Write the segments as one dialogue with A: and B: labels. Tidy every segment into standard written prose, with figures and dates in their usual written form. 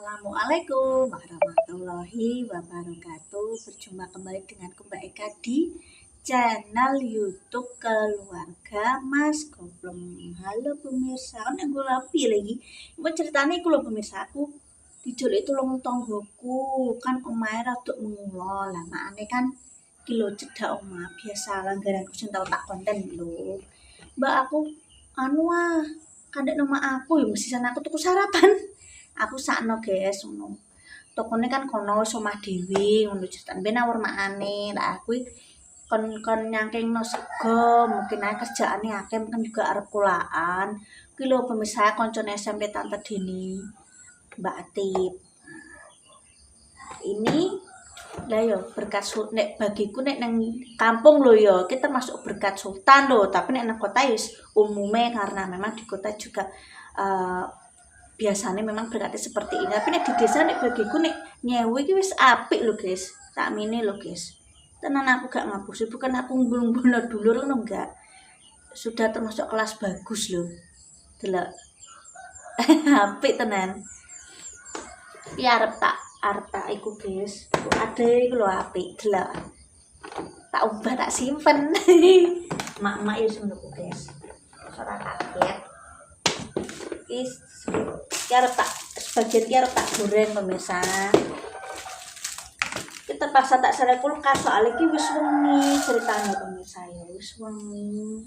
A: Assalamualaikum warahmatullahi wabarakatuh. Berjumpa kembali dengan Mbak Eka di channel YouTube Keluarga Mas Goblong. Halo pemirsa, kan aku rapi lagi. Mau ceritanya aku lho pemirsa, aku dijulik tulung tonggoku kan omahe rada mengulo lah, makane kan kilo cedak omah biasa langgaranku sing tau tak konten lho. Mbak aku kandek nomah aku ya mesti sana aku tuku sarapan. Aku sakno guys ngono. Tokone kan kono wis omah dhewe ngono ceritane ben awur makane. Lah aku kon nyangkingno sego, mungkin ae kerjaane akeh mungkin juga arep kulaan. Kuwi lho pemirsa koncone SMP Tante Dini, Mbak Atip. Ini lah yo berkat nek bagiku nek nang kampung lho yo kita termasuk berkat sultan lho, tapi nek nang kota wis umume karena memang di kota juga biasanya memang berkatnya seperti ini, tapi nek di desa nek bagiku nek nyewu iki wis apik lho guys, sakmene lho guys. Tenan aku gak ngapusi, bukan aku ngumpul-ngumpulno dulur ngono enggak. Sudah termasuk kelas bagus lho. Delok. Apik tenan. Iki arep tak iku guys. Ade iku lho apik, delok. Tak ubah tak simpen. Mak-mak yo ngono guys. Ora kaget. Sebagian tak goreng pemirsa. Kita paksa tak sare kulkas soalnya iki wis wengi ceritanya pemirsa ya, wis wengi.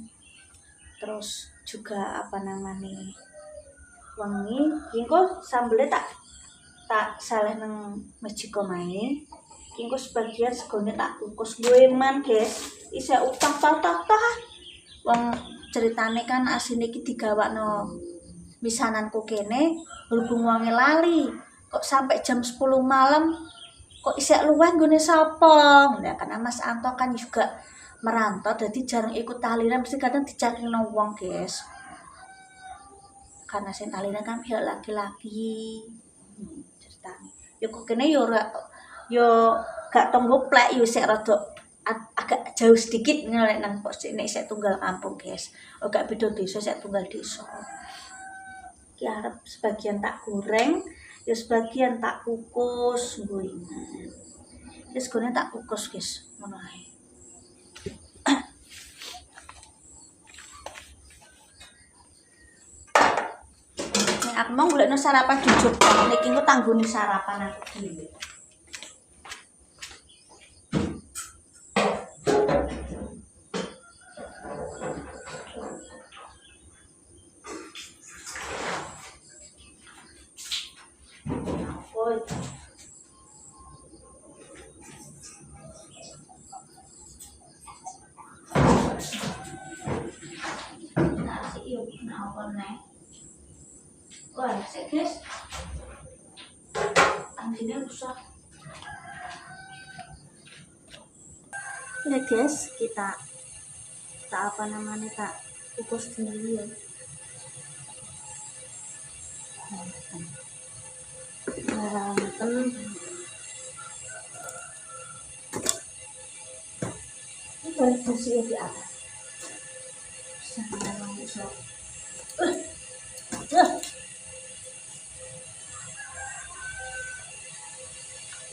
A: Terus juga apa namanya? Wengi, engko sambele tak saleh nang mejiko mae. Engko sebagian segone tak kukus goeman, guys. Isih utang tah. Wong ceritane kan asine iki digawakno misananku kene berhubung wonge lali kok sampai jam 10 malam kok isek luweh nggone sapa. Nah, karena Mas Anto kan juga merantau jadi jarang ikut tahlilan, mesti kadang dicakingno wong guys, karena sing tahlilan kan pihak laki-laki. Ceritane yo kok kene yo gak tonggo plek yo sik rada agak jauh sedikit nek nang nek sik tunggal kampung guys, agak beda desa sik tunggal desa. Arep sebagian tak goreng, ya sebagian tak kukus gorengan. Wis goreng tak kukus, guys. Ngono ae. Nek aku mau golekno sarapan jujur, niki engko tanggone sarapan aku dhewe. Wah, sik guys. Anjingnya rusak. Ini guys, kita apa namanya tak kukus dulu ya. Ini boleh bersih di atas.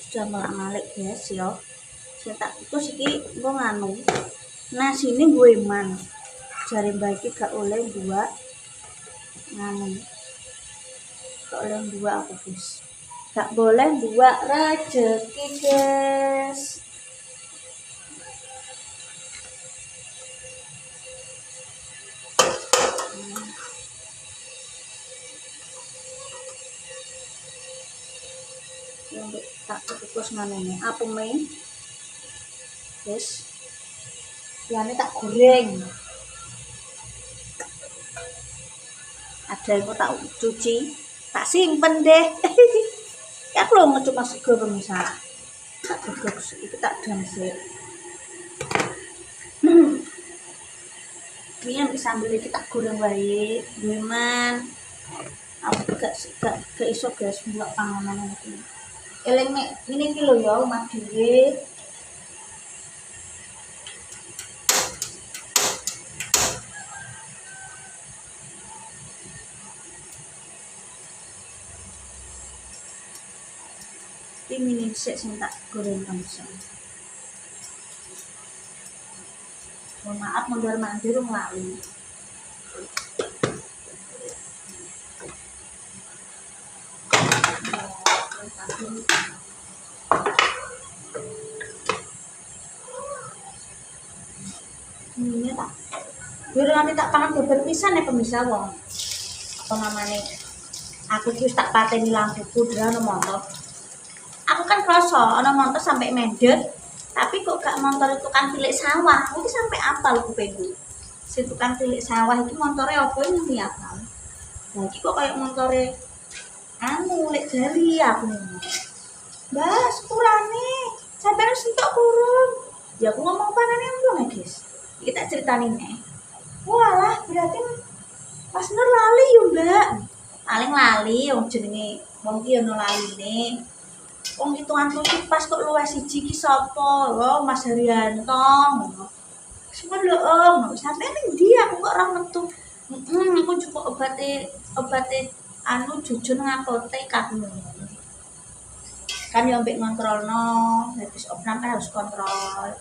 A: Sudah malak-malik guys ya. Saya tak kukus iki engko nganu. Nah, sini gue man. Jari mbak iki gak oleh dua nganu. Gak oleh dua aku guys. Gak boleh dua rezeki guys. Untuk tak kukus manene apa main guys, ini tak goreng, ada yang tak cuci tak simpen deh. Ya aku lo ngecuk masuk ke pemirsa tak kukus itu tak damsik. Ini yang sambel iki tak goreng wae gimana aku gak iso guys buat panganan iki. Eleng nek ini iki lho ya omah dhewe. Ini sik sing tak goreng langsung. Mohon maaf mondar-mandir lali. Ini tak. Biar nanti tak pangan beber pisan ya pemirsa wong. Apa namanya? Aku wis tak pateni lampuku dhewe motor. Aku kan kroso ana montor sampai mendet, tapi kok gak montor tukang tilik sawah. Aku sampai apal kupengku. Si tukang tilik sawah itu montore opo ngerti apal. Lah iki kok kayak montore anu lek jari aku. Mbak, sepurane. Sampeyan sentok kurung. Ya aku ngomong panane belum ya, guys. Iki tak critani nih. Walah, berarti pas nur lali yo, Mbak. Paling lali wong jenenge wong ki ono laline. Wong hitungan tutup pas kok luwes siji ki sapa? Oh, Mas Haryanto. Semua lho Om, sampe ning ndi aku kok ora metu. Aku cukup obate anu jujun nang apotek kan. Kan yo mbek ngontrolno, habis opnam kan harus kontrol.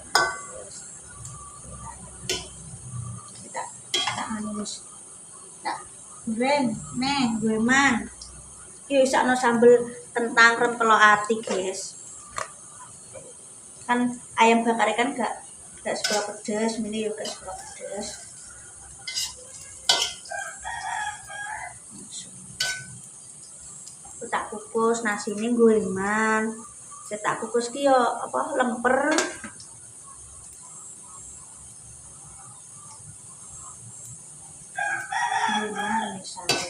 A: Kita anu wis. Tak gue man. Iki isakno sambel kentang rempelo ati, guys. Kan ayam bakar kan gak seberapa pedes, ini juga seberapa pedes. Aku tak kukus nasi ini gorengan. Saya tak kukus ki yo apa lemper. Gorengan misalnya.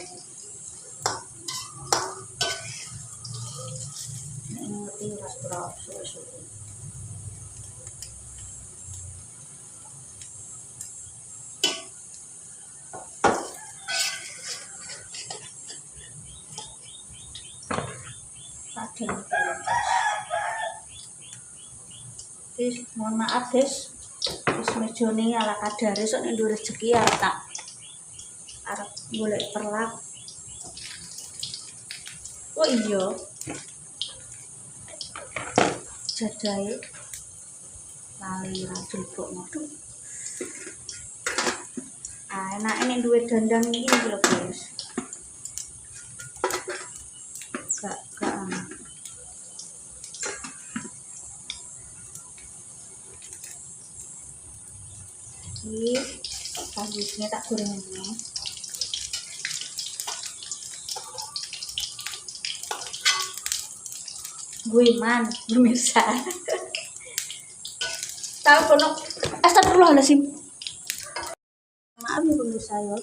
A: Ini ngerti ras berapa suwe-suwe. Guys, mohon maaf guys, wis mejone ala kadare sok nek nduwe rezeki arep golek perlak. Oh iya, jadahe lali ra jebok ngono. Enake nek duwe dandang iki lho guys. Gak iki sandwichnya tak goreng ini. Gue man pemirsa. Tahu kono astagfirullahalazim. Maaf ya pemirsa yo.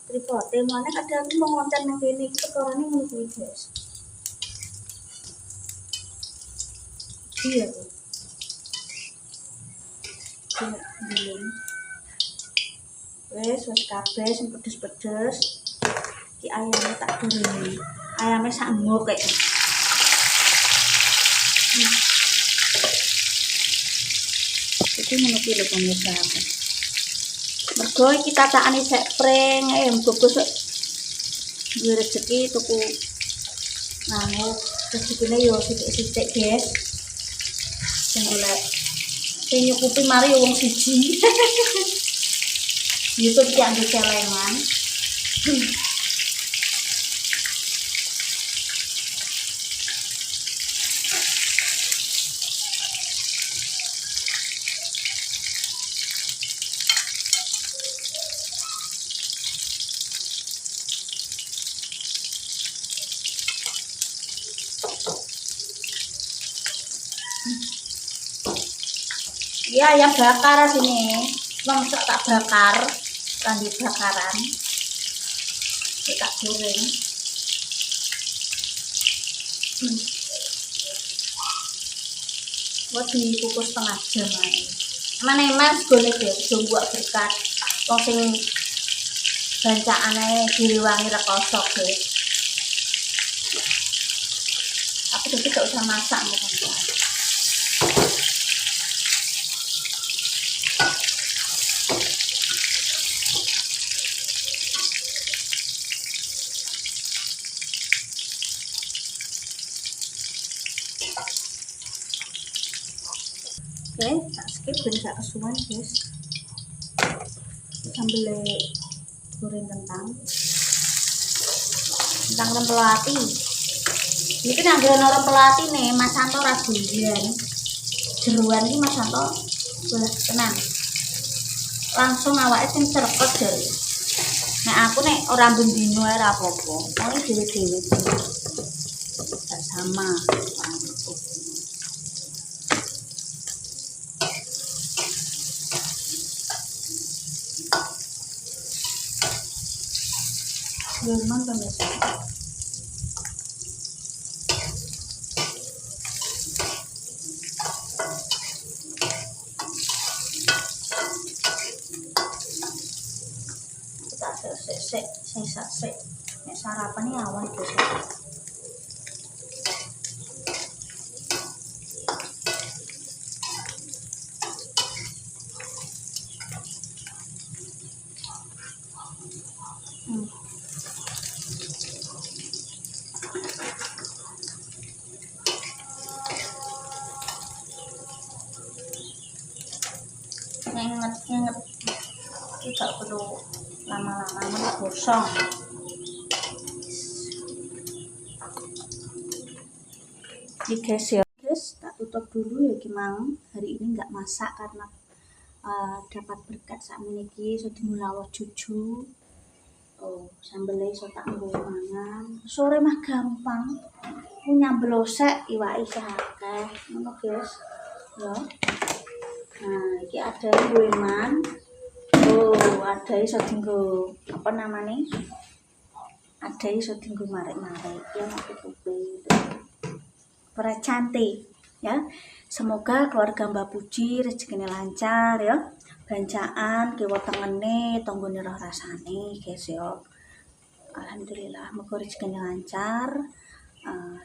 A: Tripote mana kadang aku mau ngonten nang kene iki perkarane ngono kuwi guys. Iya tuh. Belum. Wes kabeh sing pedes-pedes. Iki ayamnya tak goreng. Ayamnya sak mbok kayak. Iki ngono kuwi lho pemirsa. Mergo iki tatakane sek pring, muga besok duwe rezeki tuku nganu rezekine yo sithik-sithik, guys. Sing golek sing nyukupi mari wong siji. YouTube ki ambil celengan. Iya, ayam bakar sini. Langsung tak bakar, lanjut bakaran. Kita goreng. Buat dikukus setengah jam aja. Mana mas golek deh, coba berkat. Wong sing bancaane direwangi rekosok deh. Aku jadi gak usah masak teman-teman. Oke, tak skip ben gak kesuwen guys. Sambil goreng kentang rempelo ati. Iki nang nggon rempelo ati nih Mas Santo ra durian. Jeruan iki Mas Santo boleh tenang. Langsung awake sing cerepet jare. Nek aku nek ora bendino ae ra apa-apa. Wong dhewe-dhewe gak sama. Firman pemirsa. Kita sik nek sarapan iki awan guys. Nyenget iki gak perlu lama-lama menit gosong. Ini guys ya guys, tak tutup dulu ya gimana. Hari ini nggak masak karena dapat berkat saat ini so dimulawo cucu. Oh, sambelnya so tak nggo mangan. Sore mah gampang. Punya blosek iwake akeh. Ngono guys. Ya. Nah, iki ada weman. Oh, ada iso dinggo apa namanya? Ada iso dinggo marek-marek. Ya aku tutupi. Para cantik ya. Semoga keluarga Mbak Puji rezekinya lancar ya. Bancaan kiwa tengene tanggane roh rasane guys ya. Alhamdulillah muga rezekinya lancar,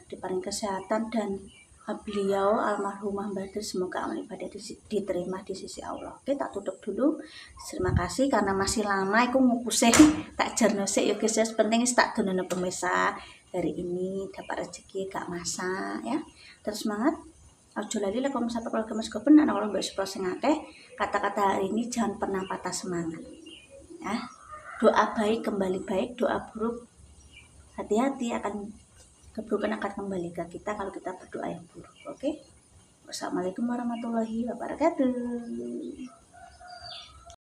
A: diparing kesehatan dan beliau almarhumah Mbak Dir semoga amal ibadah diterima di sisi Allah. Oke, tak tutup dulu. Terima kasih karena masih lama aku ngupuse tak jarno sik ya guys. Penting tak donono pemirsa. Hari ini dapat rezeki gak masak ya. Terus semangat. Ojo lali like comment subscribe keluarga Mas Gopen anak kalau mbak support sing akeh. Kata-kata hari ini jangan pernah patah semangat. Ya. Doa baik kembali baik, doa buruk hati-hati akan keburukan akan kembali ke kita kalau kita berdoa yang buruk. Oke. Wassalamualaikum warahmatullahi wabarakatuh.